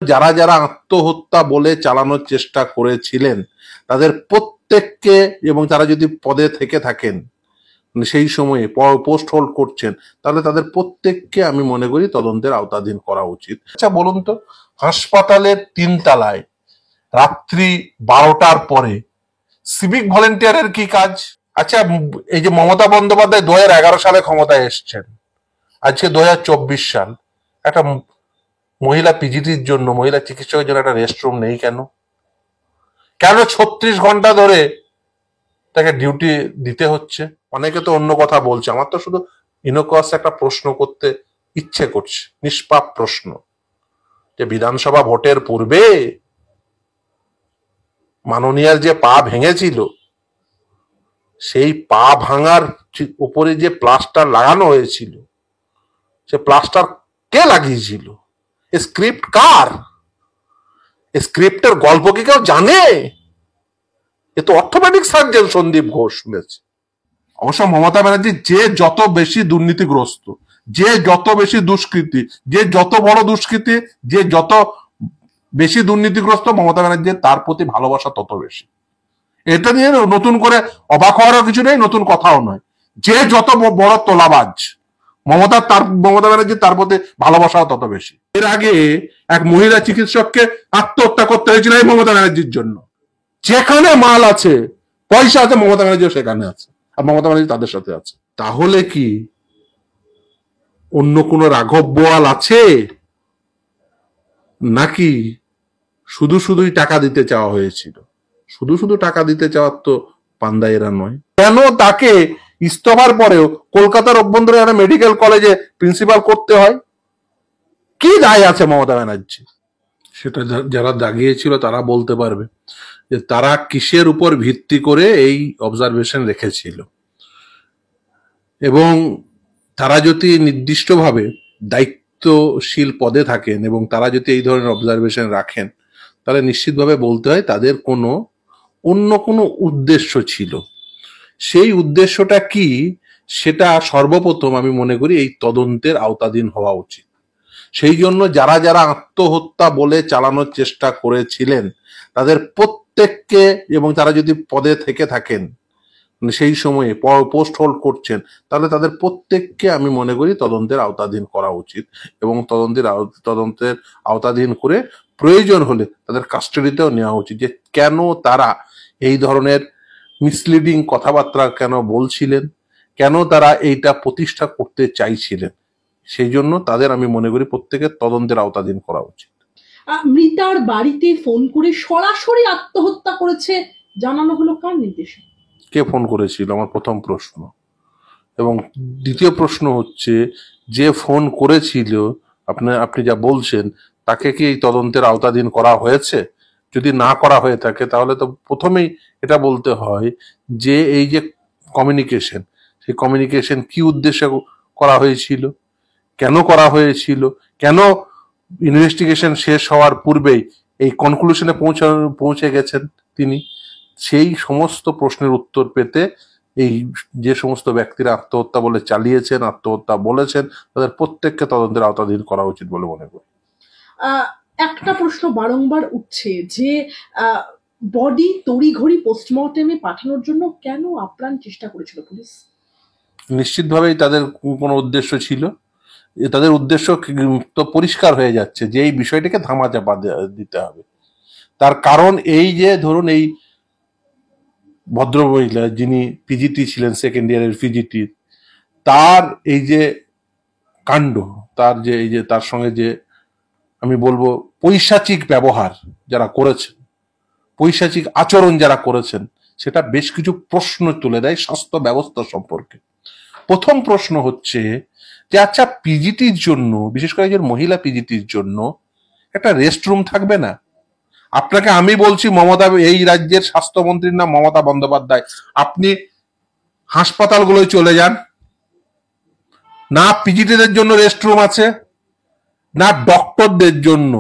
যারা যারা আত্মহত্যা বলে চালানোর চেষ্টা করেছিলেন তাদের প্রত্যেককে, এবং তারা যদি পদে থেকে থাকেন সেই সময়ে পোস্ট হোল্ড করছেন, তাহলে তাদের প্রত্যেককে আমি মনে করি তদন্তের আওতাধীন করা উচিত। আচ্ছা বলুন তো, হাসপাতালের 3 তলায় রাত্রি 12টার পরে সিভিক ভলেন্টিয়ারের কি কাজ? আচ্ছা, এই যে মমতা বন্দ্যোপাধ্যায় 2011 সালে ক্ষমতায় এসছেন, আজকে 2024 সাল, একটা মহিলা পিজিটির জন্য, মহিলা চিকিৎসকের জন্য একটা রেস্টরুম নেই কেন? কেন 36 ঘন্টা ধরে তাকে ডিউটি দিতে হচ্ছে? অনেকে তো অন্য কথা বলছে, আমার তো শুধু ইনোকুয়াস একটা প্রশ্ন করতে ইচ্ছে করছে, নিষ্পাপ প্রশ্ন, যে বিধানসভা ভোটের পূর্বে মাননীয়ার যে পা ভেঙেছিল, সেই পা ভাঙার উপরে যে প্লাস্টার লাগানো হয়েছিল, সে প্লাস্টার কে লাগিয়েছিল? স্ক্রিপ্ট কার? স্ক্রিপ্টের গল্প কি কেউ জানে? এ তো অর্থোপেডিক সার্জন সন্দীপ ঘোষ শুনেছে। অবশ্য মমতা ব্যানার্জি যে যত বেশি দুর্নীতিগ্রস্ত, যে যত বেশি দুষ্কৃতি, যে যত বড় দুষ্কৃতি, যে যত বেশি দুর্নীতিগ্রস্ত, মমতা ব্যানার্জির তার প্রতি ভালোবাসা তত বেশি। এটা নিয়ে নতুন করে অবাক হওয়ারও কিছু নেই, নতুন কথাও নয়। যে যত বড় তোলাবাজ, মমতা ব্যানার্জির তার প্রতি ভালোবাসাও তত বেশি। এর আগে এক মহিলা চিকিৎসককে আত্মহত্যা করতে হয়েছিল এই মমতা ব্যানার্জির জন্য। যেখানে মাল আছে, পয়সা আছে, মমতা ব্যানার্জিও সেখানে আছে, আর মমতা ব্যানার্জি তাদের সাথে আছে। তাহলে কি অন্য কোনো রাঘব বোয়াল আছে, নাকি শুধু শুধুই টাকা দিতে চাওয়া হয়েছিল? শুধু শুধু টাকা দিতে চাওয়ার তো পান্দা এরা নয়। কেন তাকে ইস্তফার পরেও কলকাতার অভ্যন্তরে একটা মেডিকেল কলেজে প্রিন্সিপাল করতে হয়? কি দায় আছে মমতা ব্যানার্জি? সেটা যারা দাগিয়েছিল তারা বলতে পারবে যে তারা কিসের উপর ভিত্তি করে এই অবজারভেশন রেখেছিল, এবং তারা যদি নির্দিষ্টভাবে দায়িত্বশীল পদে থাকেন এবং তারা যদি এই ধরনের অবজারভেশন রাখেন, তাহলে নিশ্চিতভাবে বলতে হয় তাদের অন্য কোনো উদ্দেশ্য ছিল। সেই উদ্দেশ্যটা কি, সেটা সর্বপ্রথম আমি মনে করি এই তদন্তের আওতাধীন হওয়া উচিত। সেই জন্য যারা যারা আত্মহত্যা বলে চালানোর চেষ্টা করেছিলেন তাদের প্রত্যেককে, এবং তারা যদি পদে থেকে থাকেন সেই সময়ে পোস্ট হোল্ড করছেন, তাহলে তাদের প্রত্যেককে আমি মনে করি তদন্তের আওতাধীন করা উচিত, এবং তদন্তের আওতাধীন করে প্রয়োজন হলে তাদের কাস্টাডিতেও নেওয়া উচিত। যে কেন তারা এই ধরনের মিসলিডিং কথাবার্তা কেন বলছিলেন, কেন তারা এইটা প্রতিষ্ঠা করতে চাইছিলেন, সেই জন্য তাদের আমি মনে করি প্রত্যেকের তদন্তের আওতাধীন করা উচিত। মৃতার বাড়িতে ফোন করে সরাসরি আত্মহত্যা করেছে জানানো হলো কার নির্দেশে? কে ফোন করেছিল, আমার প্রথম প্রশ্ন। এবং দ্বিতীয় প্রশ্ন হচ্ছে, যে ফোন করেছিল আপনি যা বলছেন, তাকে কি এই তদন্তের আওতাধীন করা হয়েছে? যদি না করা হয়ে থাকে তাহলে তো প্রথমেই এটা বলতে হয় যে এই যে কমিউনিকেশন, সেই কমিউনিকেশন কি উদ্দেশ্যে করা হয়েছিল, কেন করা হয়েছিল, কেন ইনভেস্টিগেশন শেষ হওয়ার পূর্বেই এই কনক্লুশনে পৌঁছে গেছেন তিনি। সেই সমস্ত প্রশ্নের উত্তর পেতে এই যে সমস্ত ব্যক্তিরা আত্মহত্যা বলে চালিয়েছেন, আত্মহত্যা বলেছেন, তাদের প্রত্যেককে তদন্তের আওতাধীন করা উচিত বলে মনে করি। একটা প্রশ্ন বারংবার উঠছে যে বডি তড়িঘড়ি পোস্টমর্টেমে পাঠানোর জন্য কেন আপ্রাণ চেষ্টা করেছিল পুলিশ? নিশ্চিতভাবেই তাদের কোনো উদ্দেশ্য ছিল। তাদের উদ্দেশ্য তো পরিষ্কার হয়ে যাচ্ছে যে এই বিষয়টাকে ধামাচাপা দিতে হবে। তার কারণ এই যে ধরুন, এই ভদ্রমহিলা যিনি পিজিটি ছিলেন, সেকেন্ড ইয়ারের পিজিটি, তার এই যে কাণ্ড, তার যে এই যে তার সঙ্গে যে আমি বলবো পৈশাচিক ব্যবহার যারা করেছেন, পৈশাচিক আচরণ যারা করেছেন, সেটা বেশ কিছু প্রশ্ন তুলে দেয় স্বাস্থ্য ব্যবস্থা সম্পর্কে। প্রথম প্রশ্ন হচ্ছে যে আচ্ছা, পিজিটির জন্য, বিশেষ করে একজন মহিলা পিজিটির জন্য একটা রেস্টরুম থাকবে না? আপনাকে আমি বলছি, মমতা, এই রাজ্যের স্বাস্থ্যমন্ত্রীর নাম মমতা বন্দ্যোপাধ্যায়, আপনি হাসপাতালগুলোয় চলে যান, না পিজিটিদের জন্য রেস্টরুম আছে, না ডক্টরদের জন্য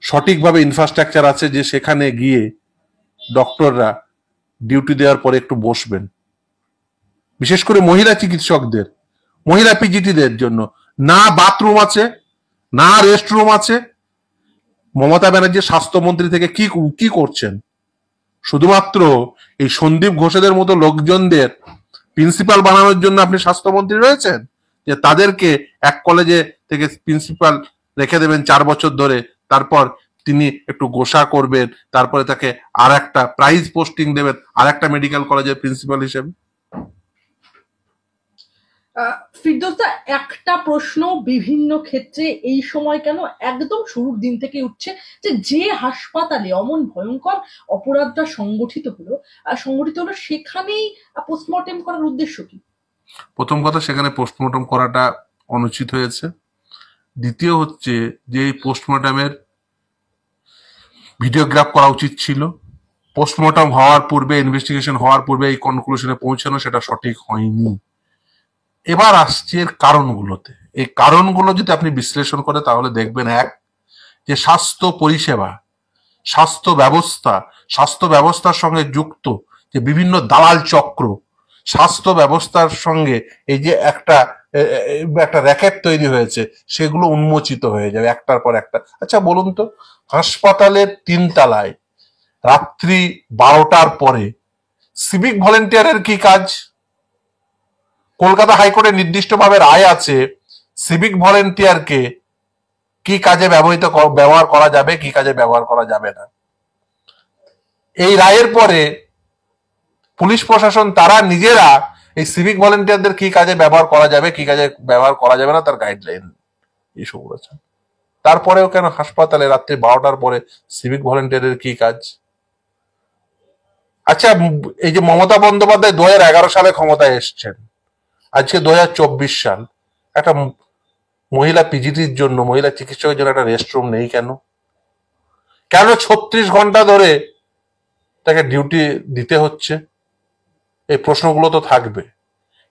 সঠিকভাবে ইনফ্রাস্ট্রাকচার আছে যে সেখানে গিয়ে ডক্টররা ডিউটি দেওয়ার পরে একটু বসবেন। বিশেষ করে মহিলা চিকিৎসকদের, মহিলা পিজিটিদের জন্য না বাথরুম আছে, না রেস্টরুম আছে, মমতা ব্যানার্জি স্বাস্থ্যমন্ত্রী থেকে কি কি করছেন? শুধুমাত্র এই সন্দীপ ঘোষেদের মতো লোকজনদের প্রিন্সিপাল বানানোর জন্য আপনি স্বাস্থ্যমন্ত্রী রয়েছেন, যে তাদেরকে এক কলেজে থেকে প্রিন্সিপাল রেখে দেবেন 4 বছর ধরে, তারপর তিনি একটু গোসা করবেন, তারপরে তাকে আর একটা প্রাইজ পোস্টিং দেবেন আর একটা মেডিকেল কলেজের প্রিন্সিপাল হিসেবে। ফিরদৌসদা, একটা প্রশ্ন বিভিন্ন ক্ষেত্রে এই সময় কেন একদম শুরুর দিন থেকে উঠছে, যে হাসপাতালে অমন ভয়ঙ্কর অপরাধটা সংগঠিত হলো সেখানেই পোস্টমর্টেম করার উদ্দেশ্য কি? প্রথম কথা, সেখানে পোস্টমর্টম করাটা অনুচিত হয়েছে। দ্বিতীয় হচ্ছে যে এই পোস্টমর্টমের ভিডিওগ্রাফ করা উচিত ছিল। পোস্টমর্টম হওয়ার পূর্বে, ইনভেস্টিগেশন হওয়ার পূর্বে এই কনক্লুশনে পৌঁছানো, সেটা সঠিক হয়নি। এবার আসছে এর কারণগুলোতে। এই কারণগুলো যদি আপনি বিশ্লেষণ করে তাহলে দেখবেন, এক, যে স্বাস্থ্য পরিষেবা, স্বাস্থ্য ব্যবস্থার সঙ্গে যুক্ত যে বিভিন্ন দালাল চক্র, স্বাস্থ্য ব্যবস্থার সঙ্গে এই যে একটা র্যাকেট তৈরি হয়েছে, সেগুলো উন্মোচিত হয়ে যাবে একটার পর একটা। আচ্ছা বলুন তো, হাসপাতালের 3 তলায় রাত্রি 12টার পরে সিভিক ভলেন্টিয়ারের কি কাজ? কলকাতা হাইকোর্টে নির্দিষ্টভাবে রায় আছে সিভিক ভলেন্টিয়ারকে কি কাজে ব্যবহার করা যাবে, কি কাজে ব্যবহার করা যাবে না। এই রায়ের পরে পুলিশ প্রশাসন তারা নিজেরা এই সিভিক ভলেন্টিয়ারদের কি কাজে ব্যবহার করা যাবে, কি কাজে ব্যবহার করা যাবে না, তার গাইডলাইন ইস্যু করেছে। তারপরেও কেন হাসপাতালে রাত্রি 12টার পরে সিভিক ভলেন্টিয়ারের কি কাজ? আচ্ছা, এই যে মমতা বন্দ্যোপাধ্যায় 2011 সালে ক্ষমতায় এসছেন, আজকে 2024 সাল, একটা মহিলা পিজিটির জন্য, মহিলা চিকিৎসকের জন্য একটা রেস্টরুম নেই কেন? কেন 36 ঘন্টা ধরে তাকে ডিউটি দিতে হচ্ছে? এই প্রশ্নগুলো তো থাকবে।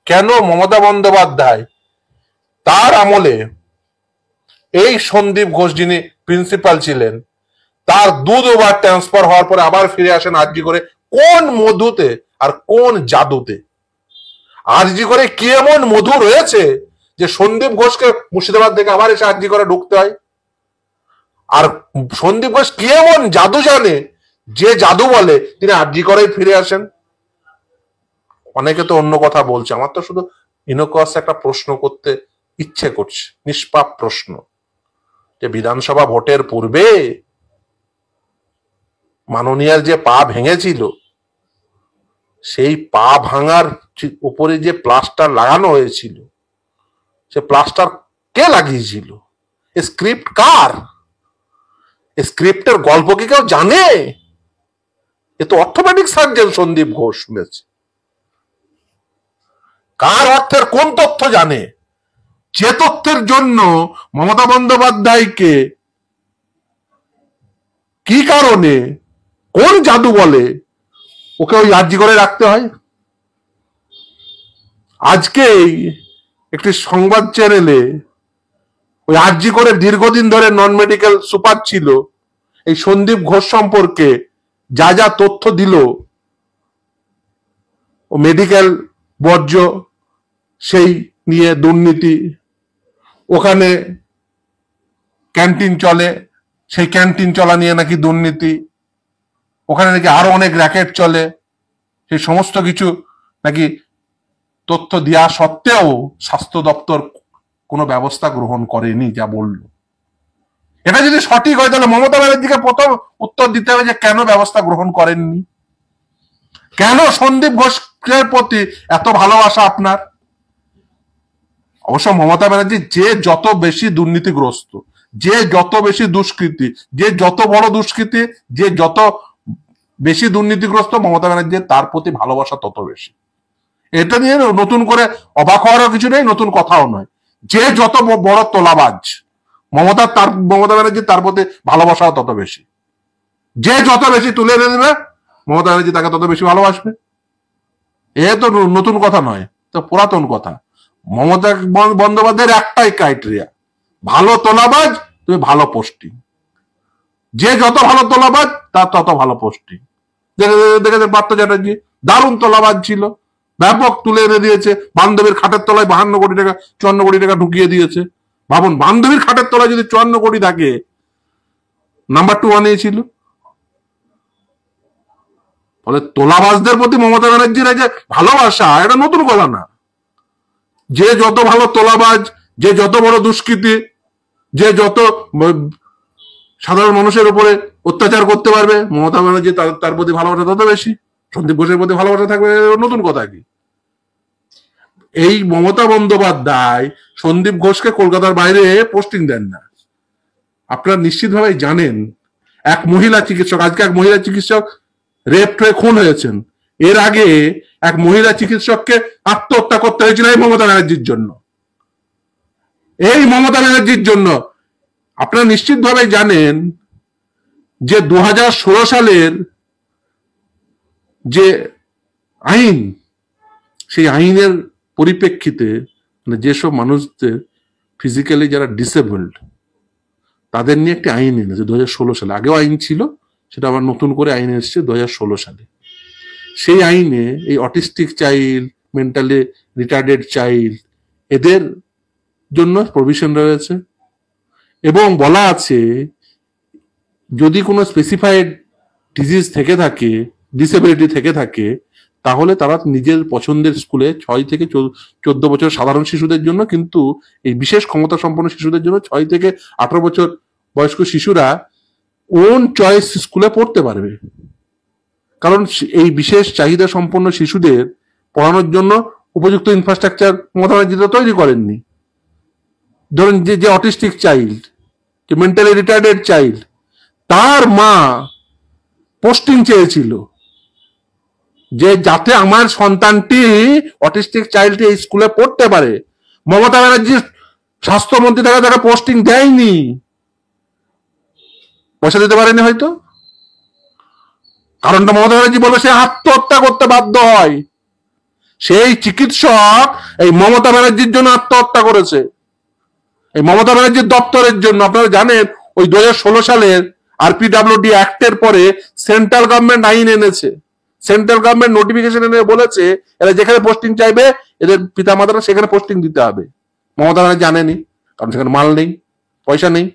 কেন মমতা বন্দ্যোপাধ্যায় তার আমলে এই সন্দীপ ঘোষ যিনি প্রিন্সিপাল ছিলেন, তার 2 বার ট্রান্সফার হওয়ার পরে আবার ফিরে আসেন আরজি করে? কোন মধুতে আর কোন জাদুতে? আরজি করে কি এমন মধু রয়েছে যে সন্দীপ ঘোষকে মুর্শিদাবাদ থেকে আবার এসে আরজি করে ঢুকতে হয়? আর সন্দীপ ঘোষ কি এমন জাদু জানে যে জাদু বলে তিনি আরজি করেই ফিরে আসেন? অনেকে তো অন্য কথা বলছে, আমার তো শুধু ইনোকস একটা প্রশ্ন করতে ইচ্ছে করছে, নিষ্পাপ প্রশ্ন, যে বিধানসভা ভোটের পূর্বে মাননীয়ার যে পা ভেঙেছিল, সেই পা ভাঙার উপরে যে প্লাস্টার লাগানো হয়েছিল, সে প্লাস্টার কে লাগিয়েছিল? স্ক্রিপ্ট কার? স্ক্রিপ্টের গল্প কি কেউ জানে? এ তো অর্থোপেডিক সার্জন সন্দীপ ঘোষ শুনেছে। কার অর্থের কোন তথ্য জানে? যে তথ্যের জন্য মমতা বন্দ্যোপাধ্যায়কে কি কারণে, কোন জাদু বলে ওকে ওই আরজি করে রাখতে হয়? আজকেই একটি সংবাদ চ্যানেলে ওই আরজি করে দীর্ঘদিন ধরে নন মেডিকেল সুপার ছিল, এই সন্দীপ ঘোষ সম্পর্কে যা যা তথ্য দিল, ও মেডিকেল বর্জ্য, সেই নিয়ে দুর্নীতি, ওখানে ক্যান্টিন চলে, সেই ক্যান্টিন চলা নিয়ে নাকি দুর্নীতি, ওখানে নাকি আরো অনেক র্যাকেট চলে, সেই সমস্ত কিছু নাকি তথ্য দেওয়া সত্ত্বেও স্বাস্থ্য দপ্তর কোনো ব্যবস্থা গ্রহণ করেনি, যা বলল। এটা যদি সঠিক হয় তাহলে মমতা ব্যানার্জিকে প্রথম উত্তর দিতে হবে যে কেন ব্যবস্থা গ্রহণ করেননি, কেন সন্দীপ ঘোষের প্রতি এত ভালোবাসা আপনার। অবশ্য মমতা ব্যানার্জি যে যত বেশি দুর্নীতিগ্রস্ত, যে যত বেশি দুষ্কৃতী, যে যত বড় দুষ্কৃতী, যে যত বেশি দুর্নীতিগ্রস্ত, মমতা ব্যানার্জির তার প্রতি ভালোবাসা তত বেশি। এটা নিয়ে নতুন করে অবাক হওয়ারও কিছু নেই, নতুন কথাও নয়। যে যত বড় তোলাবাজ, মমতা ব্যানার্জি তার প্রতি ভালোবাসাও তত বেশি। যে যত বেশি তুলে এনে দেবে, মমতা ব্যানার্জি তাকে তত বেশি ভালোবাসবে। এ তো নতুন কথা নয়, তো পুরাতন কথা। মমতা বন্দ্যোপাধ্যায়ের একটাই ক্রাইটেরিয়া, ভালো তোলাবাজ, তুমি ভালো পোস্টিং। যে যত ভালো তোলাবাজ তার তত ভালো পোস্টিং। দেখেছেন পার্থ চ্যাটার্জি দারুণ তোলাবাজ ছিল, ব্যাপক তুলে এনে দিয়েছে। বান্ধবীর খাটের তলায় 52 কোটি টাকা, 54 কোটি টাকা ঢুকিয়ে দিয়েছে। ভাবুন, বান্ধবীর খাটের তলায় যদি 54 কোটি থাকে, নাম্বার 2 বানিয়েছিল। ফলে তোলাবাজদের প্রতি মমতা ব্যানার্জির যে ভালোবাসা, এটা নতুন কথা না। যে যত ভালো তোলাবাজ, যে যত বড় দুষ্কৃতী, যে যত সাধারণ মানুষের উপরে অত্যাচার করতে পারবে, মমতা ব্যানার্জি তার প্রতি ভালোবাসা তত বেশি। সন্দীপ ঘোষের প্রতি ভালোবাসা থাকবে, নতুন কথা কি? এই মমতা বন্দ্যোপাধ্যায় সন্দীপ ঘোষকে কলকাতার বাইরে পোস্টিং দেন না। আপনারা নিশ্চিতভাবে জানেন, এক মহিলা চিকিৎসক, আজকে এক মহিলা চিকিৎসক রেপ হয়ে খুন হয়েছেন। এর আগে এক মহিলা চিকিৎসককে আত্মহত্যা করতে হয়েছিল এই মমতা ব্যানার্জির জন্য। এই মমতা ব্যানার্জির জন্য। আপনারা নিশ্চিতভাবে জানেন যে 2016 সালের যে আইন, সেই আইনের পরিপ্রেক্ষিতে যেসব মানুষদের ফিজিক্যালি যারা ডিসেবলড, তাদের নিয়ে একটি আইন এনেছে 2016 সালে। আগেও আইন ছিল, সেটা আবার নতুন করে আইন এসেছে 2016 সালে। সেই আইনে এই autistic child, mentally retarded child, এদের জন্য প্রভিশন রয়েছে এবং বলা আছে যদি কোনো স্পেসিফাইড ডিজিজ থেকে থাকে, ডিসেবিলিটি থেকে থাকে, তাহলে তারা নিজের পছন্দের স্কুলে 6 থেকে 14 বছর সাধারণ শিশুদের জন্য, কিন্তু এই বিশেষ ক্ষমতা সম্পন্ন শিশুদের জন্য 6 থেকে 18 বছর বয়স্ক শিশুরা ওন চয়েস স্কুলে পড়তে পারবে। কারণ এই বিশেষ চাহিদা সম্পন্ন শিশুদের পড়ানোর জন্য উপযুক্ত ইনফ্রাস্ট্রাকচার মমতা ব্যানার্জি তৈরি করেননি। ধরুন যে অটিস্টিক চাইল্ড, যে মেন্টালি রিটার্ডেড চাইল্ড, তার মা পোস্টিং চেয়েছিল যে যাতে আমার সন্তানটি অটিস্টিক চাইল্ডটি এই স্কুলে পড়তে পারে। মমতা ব্যানার্জি স্বাস্থ্যমন্ত্রী থাকা তারা পোস্টিং দেয়নি, পয়সা দিতে পারেনি হয়তো। কারণটা মমতা ব্যানার্জি বলবে সে আত্মহত্যা করতে বাধ্য হয়। সেই চিকিৎসক এই মমতা ব্যানার্জির জন্য আত্মহত্যা করেছে, এই মমতা ব্যানার্জির দপ্তরের জন্য। আপনারা জানেন ওই 2016 সালের আরপিডব্লিউডি অ্যাক্টের পরে সেন্ট্রাল গভর্নমেন্ট আইন এনেছে, সেন্ট্রাল গভর্নমেন্ট নোটিফিকেশন এনে বলেছে এরা যেখানে পোস্টিং চাইবে এদের পিতামাতারা সেখানে পোস্টিং দিতে হবে। মমতা ব্যানার্জি জানেনি, কারণ সেখানে মাল নেই, পয়সা নেই।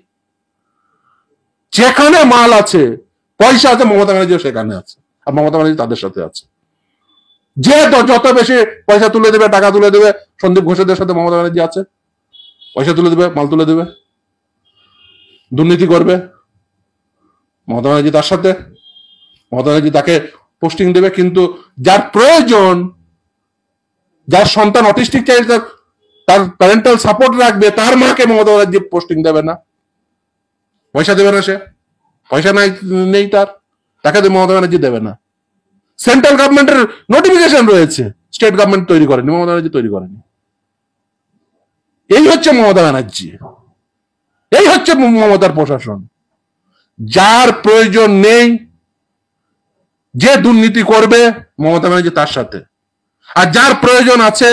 যেখানে মাল আছে, পয়সা আছে, মমতা ব্যানার্জিও সেখানে আছে, আর মমতা ব্যানার্জি তাদের সাথে আছে। যে যত বেশি পয়সা তুলে দেবে, টাকা তুলে দেবে, সন্দীপ ঘোষের সাথে মমতা ব্যানার্জি আছে। পয়সা তুলে দেবে, মাল তুলে দেবে, দুর্নীতি করবে, মমতা ব্যানার্জি তার সাথে। মমতা ব্যানার্জি তাকে পোস্টিং দেবে, কিন্তু যার প্রয়োজন, যার সন্তান অটিস্টিক চাইল্ড, তার প্যারেন্টাল সাপোর্ট রাখবে, তার মাকে মমতা ব্যানার্জি পোস্টিং দেবে না, পয়সা দেবে না। সে পয়সা নেই, তাকে মমতা ব্যানার্জি দেবে না। সেন্ট্রাল গভর্নমেন্টের নোটিফিকেশন রয়েছে, স্টেট গভর্নমেন্ট তৈরি করেনি, মমতা ব্যানার্জি তৈরি করেনি। এই হচ্ছে মমতা ব্যানার্জি, এই হচ্ছে মমতার প্রশাসন। যার প্রয়োজন নেই, যে দুর্নীতি করবে, মমতা ব্যানার্জি তার সাথে। আর যার প্রয়োজন আছে,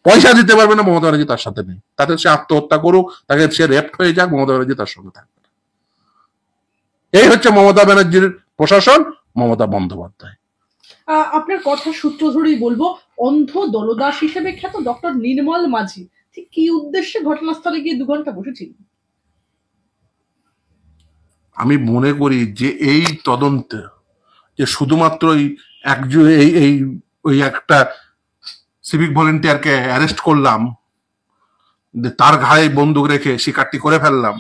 পয়সা দিতে পারবে না, মমতা ব্যানার্জি তার সাথে নেই। তাতে সে আত্মহত্যা করুক, তাকে সে রেপ হয়ে যাক, মমতা ব্যানার্জি তার সঙ্গে থাকবে না। এই হচ্ছে মমতা ব্যানার্জির প্রশাসন, মমতা বন্দ্যোপাধ্যায়। আপনার কথা সূত্র ধরেই বলবো, অন্ধ দলদাস হিসেবে খ্যাত ডক্টর নির্মল মাঝি ঠিক কি উদ্দেশ্যে ঘটনাস্থলে গিয়ে 2 ঘন্টা বসেছিলেন? আমি মনে করি যে এই তদন্তে যে শুধুমাত্র ওই একটা সিভিক ভলেন্টিয়ারকে অ্যারেস্ট করলাম, তার ঘাড়ে বন্দুক রেখে শিকারটি করে ফেললাম,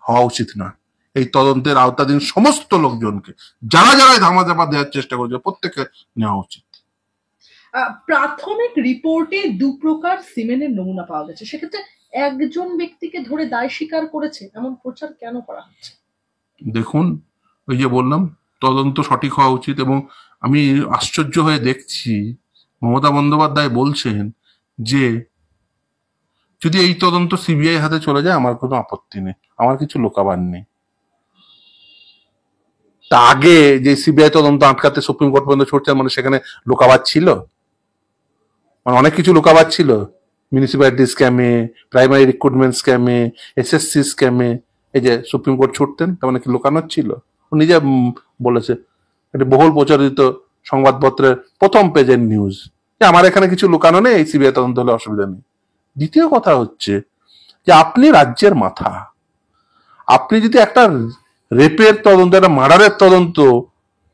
হওয়া উচিত না। এই তদন্তের আওতাধীন সমস্ত লোকজনকে, যারা যারা ধামাচাপা দেওয়ার চেষ্টা করছে, প্রত্যেককে নেওয়া উচিত। প্রাথমিক রিপোর্টে 2 প্রকার সিমেনের নমুনা পাওয়া গেছে, সেক্ষেত্রে একজন ব্যক্তিকে ধরে দায় স্বীকার করেছে, এমন প্রচার কেন করা হচ্ছে? দেখুন, ওই যে বললাম, তদন্ত সঠিক হওয়া উচিত। এবং আমি আশ্চর্য হয়ে দেখছি মমতা বন্দ্যোপাধ্যায় বলছেন যে যদি এই তদন্ত সিবিআই হাতে চলে যায় আমার কোনো আপত্তি নেই, আমার কিছু লুকাবার নেই। তা আগে যে সিবিআই তদন্ত আটকাতে সুপ্রিম কোর্ট পর্যন্ত ছুটছে, মানে সেখানে লুকাবার ছিল, মানে অনেক কিছু লুকাবার ছিল। মিউনিসিপ্যালিটি স্ক্যামে, প্রাইমারি রিক্রুটমেন্ট স্ক্যামে, এসএসসি স্ক্যামে, এই যে সুপ্রিম কোর্ট ছুটতেন, তার মানে কি লুকানোর ছিল? ও নিজে বলেছে, এটা বহুল প্রচারিত সংবাদপত্রের প্রথম পেজের নিউজ, যে আমার এখানে কিছু লুকানো নেই, এই সিবিআই তদন্ত হলে অসুবিধা নেই। দ্বিতীয় কথা হচ্ছে যে আপনি রাজ্যের মাথা, আপনি যদি একটা রেপের তদন্ত, একটা মার্ডারের তদন্ত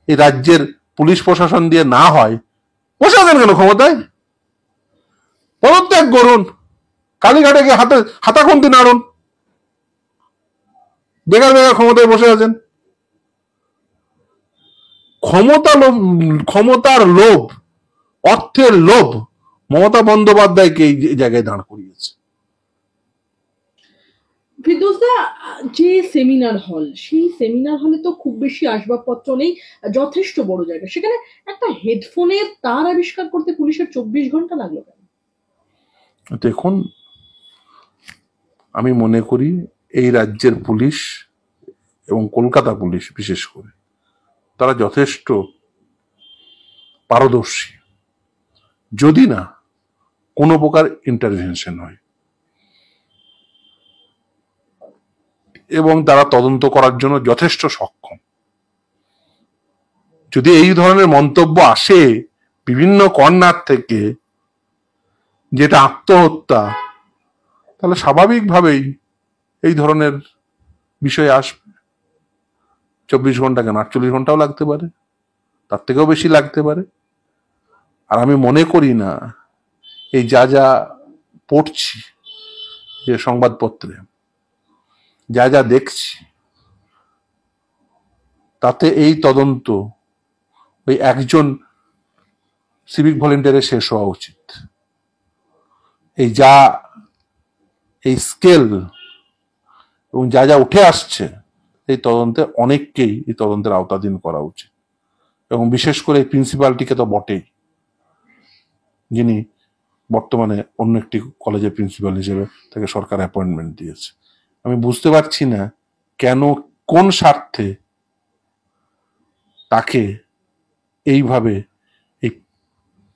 এই রাজ্যের পুলিশ প্রশাসন দিয়ে না হয়, বসে আছেন কেন ক্ষমতায়? পদত্যাগ করুন, কালীঘাটে গিয়ে হাতাখন্তি নাড়ুন। বেকার বেকার ক্ষমতায় বসে আছেন। ক্ষমতার লোভ, অর্থের লোভ মমতা বন্দ্যোপাধ্যায়কে এই জায়গায় দাঁড় করিয়েছে। ফিরদৌসদা, যে সেমিনার হল, সেই সেমিনার হলে তো খুব বেশি আসবাবপত্র নেই, যথেষ্ট বড় জায়গা, সেখানে একটা হেডফোনের তার আবিষ্কার করতে পুলিশের 24 ঘন্টা লাগলো কেন? দেখুন, আমি মনে করি এই রাজ্যের পুলিশ এবং কলকাতা পুলিশ বিশেষ করে তারা যথেষ্ট পারদর্শী, যদি না কোনো প্রকার ইন্টারভেনশন হয়, এবং তারা তদন্ত করার জন্য যথেষ্ট সক্ষম। যদি এই ধরনের মন্তব্য আসে বিভিন্ন কর্নার থেকে, যেটা আত্মহত্যা, তাহলে স্বাভাবিকভাবেই এই ধরনের বিষয় আসবে। 24 ঘন্টা কেন, 48 ঘন্টাও লাগতে পারে, তার থেকেও বেশি লাগতে পারে। আর আমি মনে করি না এই যা যা পড়ছি যে সংবাদপত্রে, যা যা দেখছি, তাতে এই তদন্ত ওই একজন সিভিক ভলেন্টিয়ারে শেষ হওয়া উচিত। এই স্কেল এবং যা যা উঠে আসছে, এই তদন্তে অনেককেই এই তদন্তের আওতাধীন করা উচিত, এবং বিশেষ করে এই প্রিন্সিপালটিকে তো বটেই, যিনি বর্তমানে অন্য একটি কলেজের প্রিন্সিপাল হিসেবে তাকে সরকার অ্যাপয়েন্টমেন্ট দিয়েছে। আমি বুঝতে পারছি না কেন, কোন স্বার্থে তাকে এইভাবে এই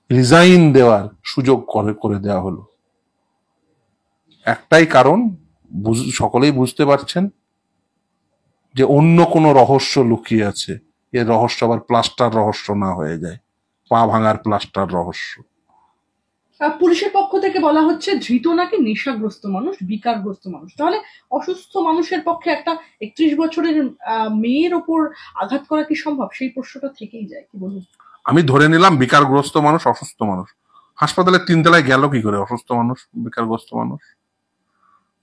রিজাইন দেওয়ার সুযোগ করে দেওয়া হলো। একটাই কারণ, সকলেই বুঝতে পারছেন যে অন্য কোনো রহস্য লুকিয়ে আছে। এর রহস্য আবার প্লাস্টার রহস্য না হয়ে যায়, পা ভাঙার প্লাস্টার রহস্য। পুলিশের পক্ষ থেকে বলা হচ্ছে ধৃত নাকি নেশাগ্রস্ত মানুষ, বিকারগ্রস্ত মানুষ। তাহলে অসুস্থ মানুষের পক্ষে একটা 31 বছরের মেয়ের ওপর আঘাত করা কি সম্ভব? সেই প্রশ্নটা থেকেই যায়, কি বলুন? আমি ধরে নিলাম বিকারগ্রস্ত মানুষ, অসুস্থ মানুষ। হাসপাতালের 3 তলায় গেল কি করে অসুস্থ মানুষ, বিকারগ্রস্ত মানুষ?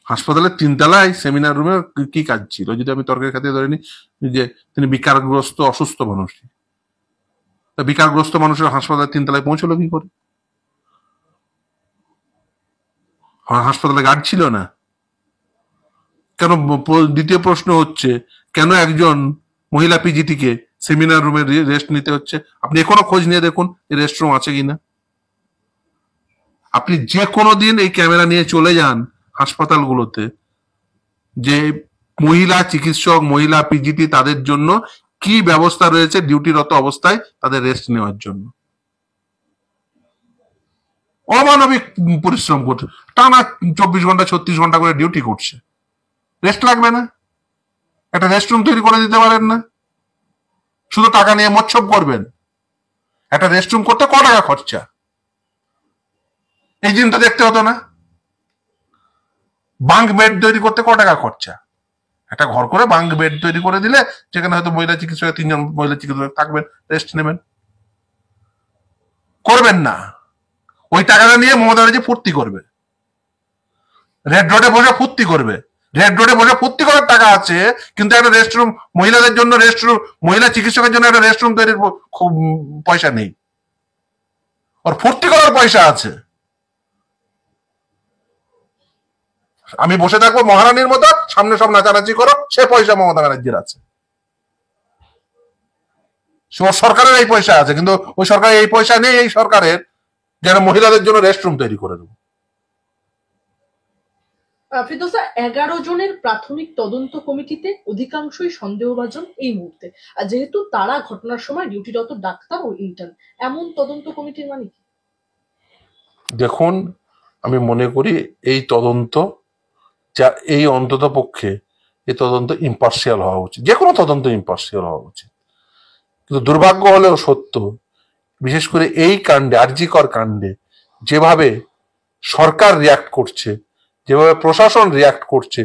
হাসপাতালের 3 তলায় সেমিনার রুমে কি কাজ ছিল? যদি আমি তর্কের খাতিরে ধরে নিই যে তিনি বিকারগ্রস্ত অসুস্থ মানুষ, তা বিকারগ্রস্ত মানুষের হাসপাতালের 3 তলায় পৌঁছলো কি করে? হাসপাতালে গার্ড ছিল না কেন? দ্বিতীয় প্রশ্ন হচ্ছে, কেন একজন মহিলা পিজিটিকে সেমিনার রুমে রেস্ট নিতে হচ্ছে? আপনি এখনো খোঁজ নিয়ে দেখুন রেস্ট রুম আছে কিনা। আপনি যে কোনো দিন এই ক্যামেরা নিয়ে চলে যান হাসপাতালগুলোতে, যে মহিলা চিকিৎসক, মহিলা পিজিটি, তাদের জন্য কি ব্যবস্থা রয়েছে ডিউটিরত অবস্থায় তাদের রেস্ট নেওয়ার জন্য। অমানবিক পরিশ্রম করছে, টানা 24 ঘন্টা 36 ঘন্টা করে ডিউটি করছে, রেস্ট লাগবে না? একটা রেস্টরুম তৈরি করে দিতে পারেন না? শুধু টাকা নিয়ে মৎসব করবেন? একটা রেস্টরুম করতে ক টাকা খরচা, এই দিনটা দেখতে হতো না? বাঙ্ক বেড তৈরি করতে ক টাকা খরচা? একটা ঘর করে বাঙ্ক বেড তৈরি করে দিলে, যেখানে হয়তো মহিলা চিকিৎসক, 3 জন মহিলা চিকিৎসক থাকবেন, রেস্ট নেবেন। করবেন না, ওই টাকাটা নিয়ে মমতা ব্যানার্জি ফুর্তি করবে, রেড রোডে বসে ফুর্তি করবে। রেড রোডে বসে ফুর্তি করার টাকা আছে, কিন্তু একটা রেস্টরুম, মহিলাদের জন্য রেস্টরুম, মহিলা চিকিৎসকের জন্য একটা রেস্টরুম তৈরির পয়সা নেই, ওর ফুর্তি করার পয়সা আছে। আমি বসে থাকবো মহারানীর মতো, সামনে সব নাচানাচি করো, সে পয়সা মমতা ব্যানার্জির আছে, সরকারের এই পয়সা আছে, কিন্তু ওই সরকারের এই পয়সা নেই এই সরকারের যেন মহিলাদের জন্য রেস্টরুম তৈরি করে দেবো। ফিরদৌসা, 11 জনের প্রাথমিক তদন্ত কমিটিতে অধিকাংশই সন্দেহভাজন এই মুহূর্তে, আর যেহেতু তারা ঘটনার সময় ডিউটিরত ডাক্তার ও ইন্টার্ন, এমন তদন্ত কমিটির মানে কি? দেখুন, আমি মনে করি এই তদন্ত, যা এই অন্তত পক্ষে এই তদন্ত ইম্পার্শিয়াল হওয়া উচিত, যে কোনো তদন্ত ইম্পার্শিয়াল হওয়া উচিত। কিন্তু দুর্ভাগ্য হলেও সত্য, বিশেষ করে এই কাণ্ডে, আরজিকর কাণ্ডে যেভাবে সরকার রিয়াক্ট করছে, যেভাবে প্রশাসন রিয়াক্ট করছে,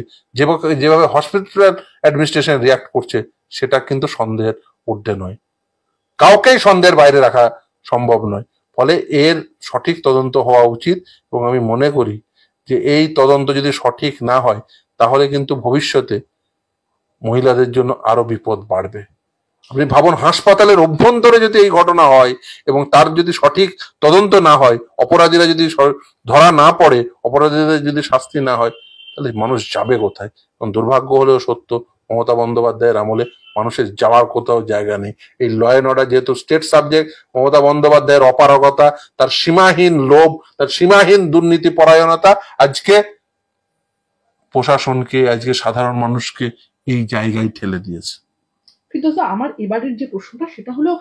যেভাবে হসপিটাল অ্যাডমিনিস্ট্রেশন রিয়াক্ট করছে, সেটা কিন্তু সন্দেহের ঊর্ধ্বে নয়, কাউকেই সন্দেহের বাইরে রাখা সম্ভব নয়। ফলে এর সঠিক তদন্ত হওয়া উচিত, এবং আমি মনে করি যে এই তদন্ত যদি সঠিক না হয় তাহলে কিন্তু ভবিষ্যতে মহিলাদের জন্য আরো বিপদ বাড়বে। আপনি ভাবুন, হাসপাতালের অভ্যন্তরে যদি এই ঘটনা হয় এবং তার যদি সঠিক তদন্ত না হয়, অপরাধীরা যদি ধরা না পড়ে, অপরাধীদের যদি শাস্তি না হয়, তাহলে মানুষ যাবে কোথায়? এবং দুর্ভাগ্য হলেও সত্য, মমতা বন্দ্যোপাধ্যায়ের আমলে মানুষের যাওয়ার কোথাও জায়গা নেই। এই ল অ্যান্ড অর্ডার যেহেতু স্টেট সাবজেক্ট, মমতা বন্দ্যোপাধ্যায়ের অপারগতা, তার সীমাহীন লোভ, তার সীমাহীন দুর্নীতি পরায়ণতা আজকে প্রশাসনকে, আজকে সাধারণ মানুষকে এই জায়গায় ঠেলে দিয়েছে। ফিরদৌসা, আমার এবারের যে প্রশ্নটা সেটা হলো,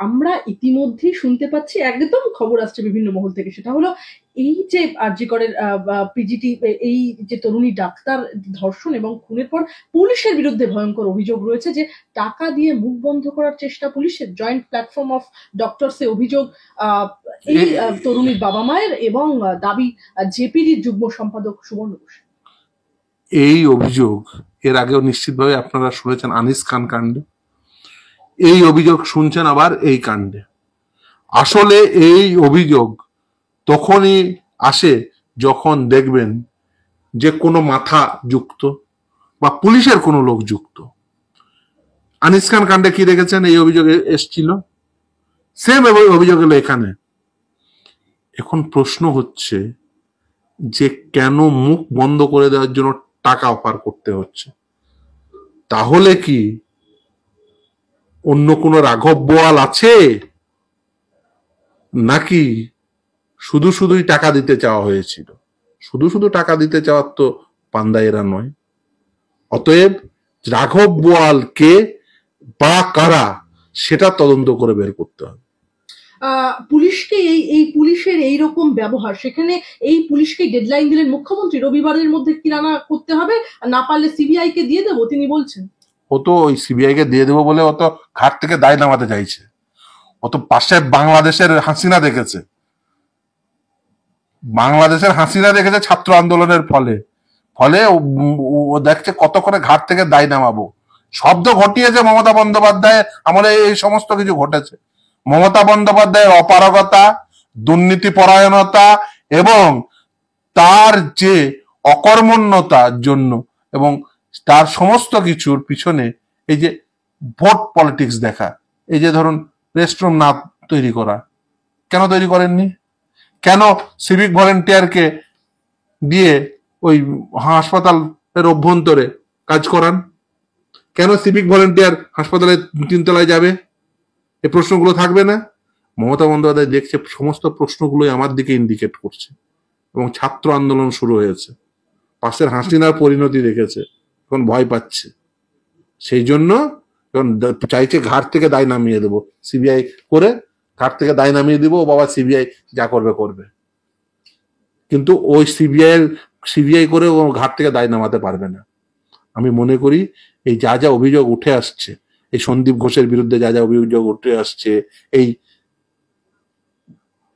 আমরা ইতিমধ্যেই শুনতে পাচ্ছি, একদম খবর আসছে বিভিন্ন মহল থেকে, সেটা হলো এই যে আরজি করের পিজিটি, এই যে তরুণী ডাক্তার ধর্ষণ এবং খুনের পর পুলিশের বিরুদ্ধে ভয়ঙ্কর অভিযোগ রয়েছে যে টাকা দিয়ে মুখ বন্ধ করার চেষ্টা পুলিশের। জয়েন্ট প্ল্যাটফর্ম অফ ডক্টরসে অভিযোগ এই তরুণীর বাবা মায়ের, এবং দাবি জেপিডির যুগ্ম সম্পাদক সুবর্ণ ঘোষ। এই অভিযোগ এর আগেও নিশ্চিতভাবে আপনারা শুনেছেন আনিস খান কাণ্ডে, এই অভিযোগ শুনছেন আবার এই কাণ্ডে। আসলে এই অভিযোগ তখনই আসে যখন দেখবেন যে কোনো মাথা যুক্ত বা পুলিশের কোনো লোক যুক্ত। আনিস খান কাণ্ডে কি দেখেছেন? এই অভিযোগ এসছিল, সেম অভিযোগ এলো এখানে। এখন প্রশ্ন হচ্ছে যে কেন মুখ বন্ধ করে দেওয়ার জন্য টাকা অফার করতে হচ্ছে? তাহলে কি অন্য কোনো রাঘব বোয়াল আছে, নাকি শুধু শুধুই টাকা দিতে চাওয়া হয়েছিল? শুধু শুধু টাকা দিতে চাওয়ার তো পান্ডা এরা নয়। অতএব রাঘব বোয়াল কে বা কারা, সেটা তদন্ত করে বের করতে হবে। পুলিশকে এই পুলিশের এইরকম ব্যবহার, সেখানে এই পুলিশকে ডেডলাইন দিলেন মুখ্যমন্ত্রী, রবিবারের মধ্যে কিরানা করতে হবে, না পারলে সিবিআই কে দিয়ে দেবো, তিনি বলছেন। ও তো ওই সিবিআই কে দিয়ে দেবো বলে ও তো ঘাট থেকে দায় নামাতে চাইছে। ও তো পাশে বাংলাদেশের হাসিনা দেখেছে, বাংলাদেশের হাসিনা দেখেছে ছাত্র আন্দোলনের ফলে ফলে ও দেখছে কত করে ঘাট থেকে দায় নামাবো। শব্দ ঘটিয়েছে মমতা বন্দ্যোপাধ্যায় আমলে এই সমস্ত কিছু ঘটেছে। মমতা বন্দ্যোপাধ্যায়ের অপারগতা, দুর্নীতি পরায়ণতা এবং তার যে অকর্মণ্যতার জন্য, এবং তার সমস্ত কিছুর পিছনে এই যে ভোট পলিটিক্স দেখা, এই যে ধরুন রেস্টরুম না তৈরি করা, কেন তৈরি করেননি? কেন সিভিক ভলেন্টিয়ারকে দিয়ে ওই হাসপাতালের অভ্যন্তরে কাজ করান? কেন সিভিক ভলেন্টিয়ার হাসপাতালের 3 তলায় যাবে? এই প্রশ্নগুলো থাকবে না? মমতা বন্দ্যোপাধ্যায় দেখছে সমস্ত প্রশ্নগুলোই আমার দিকে ইন্ডিকেট করছে, এবং ছাত্র আন্দোলন শুরু হয়েছে। পাশের হাসিনার পরিণতি দেখেছে, এখন ভয় পাচ্ছে। সেই জন্য এখন চাইছে ঘাট থেকে দায় নামিয়ে দেবো, সিবিআই করে ঘাট থেকে দায় নামিয়ে দিব, ও বাবা সিবিআই যা করবে করবে। কিন্তু ওই সিবিআই করে ও ঘাট থেকে দায় নামাতে পারবে না। আমি মনে করি এই যা যা অভিযোগ উঠে আসছে, এই সন্দীপ ঘোষের বিরুদ্ধে যা যা অভিযোগ উঠে আসছে, এই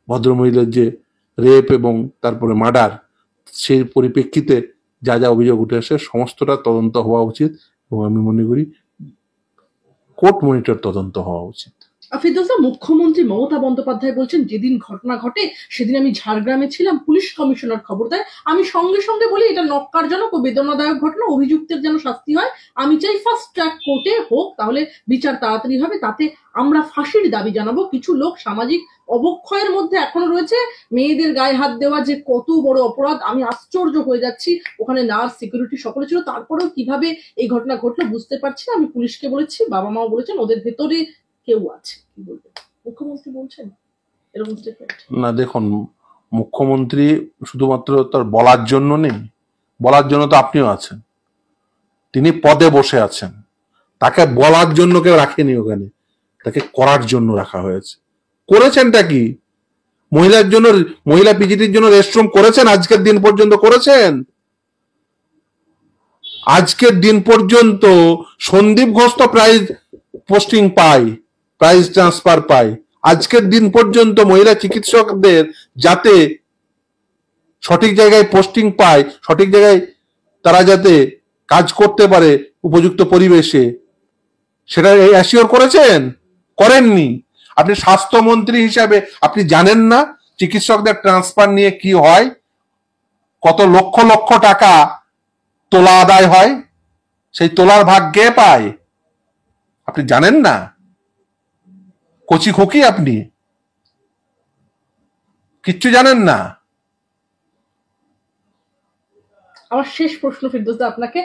ভদ্রমহিলার যে রেপ এবং তারপরে মার্ডার, সেই পরিপ্রেক্ষিতে যা যা অভিযোগ উঠে আসে সমস্তটা তদন্ত হওয়া উচিত, এবং আমি মনে করি কোর্ট মনিটর তদন্ত হওয়া উচিত। ফিরদৌসা, মুখ্যমন্ত্রী মমতা বন্দ্যোপাধ্যায় বলছেন, যেদিন ঘটনা ঘটে সেদিন আমি ঝাড়গ্রামে ছিলাম, পুলিশ কমিশনার খবর দেয়, আমি সঙ্গে সঙ্গে বলি এটা নক্কারজনক ও বেদনাদায়ক ঘটনা, অভিযুক্তের যেন শাস্তি হয়, আমি চাই ফাস্ট ট্র্যাক কোর্টে হোক, তাহলে বিচার তাড়াতাড়ি হবে, তাতে আমরা ফাঁসির দাবি জানাবো। কিছু লোক সামাজিক অবক্ষয়ের মধ্যে এখনো রয়েছে, মেয়েদের গায়ে হাত দেওয়া যে কত বড় অপরাধ, আমি আশ্চর্য হয়ে যাচ্ছি। ওখানে নার্স, সিকিউরিটি সকলে ছিল, তারপরেও কিভাবে এই ঘটনা ঘটলো বুঝতে পারছি না। আমি পুলিশকে বলেছি, বাবা মাও বলেছেন, ওদের ভেতরে কেউ আছে। কি বলবেন? মুখ্যমন্ত্রী বলছেন এরকম স্টেটমেন্ট। না দেখুন, মুখ্যমন্ত্রী শুধুমাত্র তার বলার জন্য নেই, বলার জন্য তো আপনিও আছেন, তিনি পদে বসে আছেন। তাকে বলার জন্য কেউ রাখেনি ওখানে, তাকে করার জন্য রাখা হয়েছে। করেছেনটা কি? মহিলার জন্য, মহিলা পিজিটির জন্য রেস্টরুম করেছেন? আজকের দিন পর্যন্ত করেছেন? আজকের দিন পর্যন্ত সন্দীপ ঘোষ তো প্রাইজ পোস্টিং পায়, প্রাইজ ট্রান্সফার পায়। আজকের দিন পর্যন্ত মহিলা চিকিৎসকদের যাতে সঠিক জায়গায় পোস্টিং পায়, সঠিক জায়গায় তারা যাতে কাজ করতে পারে উপযুক্ত পরিবেশে, সেটা অ্যাসিওর করেছেন? করেননি। আপনি স্বাস্থ্যমন্ত্রী হিসাবে আপনি জানেন না চিকিৎসকদের ট্রান্সফার নিয়ে কি হয়, কত লক্ষ লক্ষ টাকা তোলা আদায় হয়, সেই তোলার ভাগ কে পায়? আপনি জানেন না? কচি খোকি আপনি, কিচ্ছু জানেন না। আমার শেষ প্রশ্ন ফিরদৌস দা আপনাকে,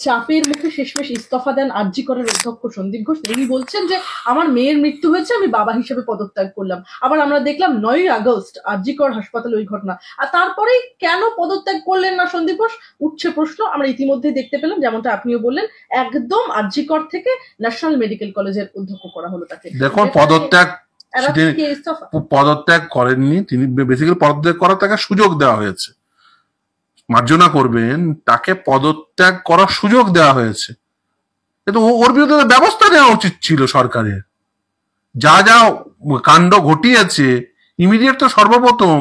চাপের মুখে শেষমেশ ইস্তফা দেন আরজি করের অধ্যক্ষ সন্দীপ ঘোষ। তিনি বলছেন যে আমার মেয়ের মৃত্যু হয়েছে, আমি বাবা হিসেবে পদত্যাগ করলাম। আবার আমরা দেখলাম 9ই আগস্ট আরজি কর হাসপাতালে ওই ঘটনা, আর তারপরেই কেন পদত্যাগ করলেন না সন্দীপ ঘোষ উঠছে প্রশ্ন। আমরা ইতিমধ্যেই দেখতে পেলাম, যেমনটা আপনিও বললেন, একদম আরজি কর থেকে ন্যাশনাল মেডিকেল কলেজের অধ্যক্ষ করা হলো তাকে। দেখুন, পদত্যাগ করেননি তিনি, বেসিক্যালি পদত্যাগ করার তাকে সুযোগ দেওয়া হয়েছে। মার্জনা করবেন, তাকে পদত্যাগ করার সুযোগ দেওয়া হয়েছে, কিন্তু ওর বিরুদ্ধে ব্যবস্থা নেওয়া উচিত ছিল সরকারের। যা যা কাণ্ড ঘটিয়েছে, ইমিডিয়েট তো সর্বপ্রথম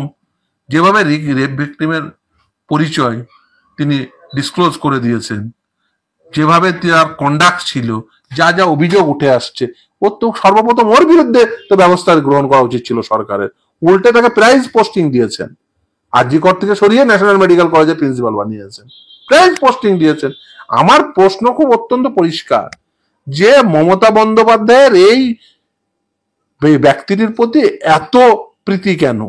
যেভাবে রেপ ভিকটিমের পরিচয় তিনি ডিসক্লোজ করে দিয়েছেন, যেভাবে তার কন্ডাক্ট ছিল, যা যা অভিযোগ উঠে আসছে, ও তো সর্বপ্রথম ওর বিরুদ্ধে তো ব্যবস্থা গ্রহণ করা উচিত ছিল সরকারের। উল্টে তাকে প্রাইজ পোস্টিং দিয়েছেন, আরজি কর থেকে সরিয়ে ন্যাশনাল মেডিকেল কলেজের প্রিন্সিপাল বানিয়েছেন, প্রাইজ পোস্টিং দিয়েছেন। আমার প্রশ্ন খুব অত্যন্ত পরিষ্কার, যে মমতা বন্দ্যোপাধ্যায়ের এই ব্যক্তিটির প্রতি এত প্রীতি কেন?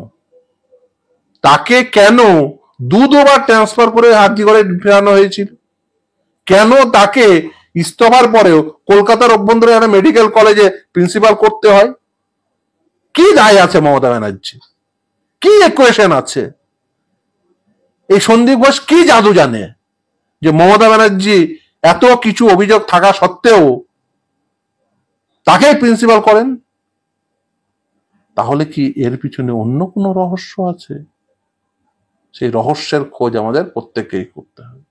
তাকে কেন 2 বার ট্রান্সফার করে আরজি করে ফেরানো হয়েছিল? কেন তাকে ইস্তফার পরেও কলকাতার অভ্যন্তরে একটা মেডিকেল কলেজে প্রিন্সিপাল করতে হয়? কি দায় আছে মমতা ব্যানার্জি? কি ইকুয়েশন আছে? এই সন্দীপ ঘোষ কি জাদু জানে যে মমতা ব্যানার্জি এত কিছু অভিযোগ থাকা সত্ত্বেও তাকেই প্রিন্সিপাল করেন? তাহলে কি এর পিছনে অন্য কোনো রহস্য আছে? সেই রহস্যের খোঁজ আমাদের প্রত্যেককেই করতে হবে।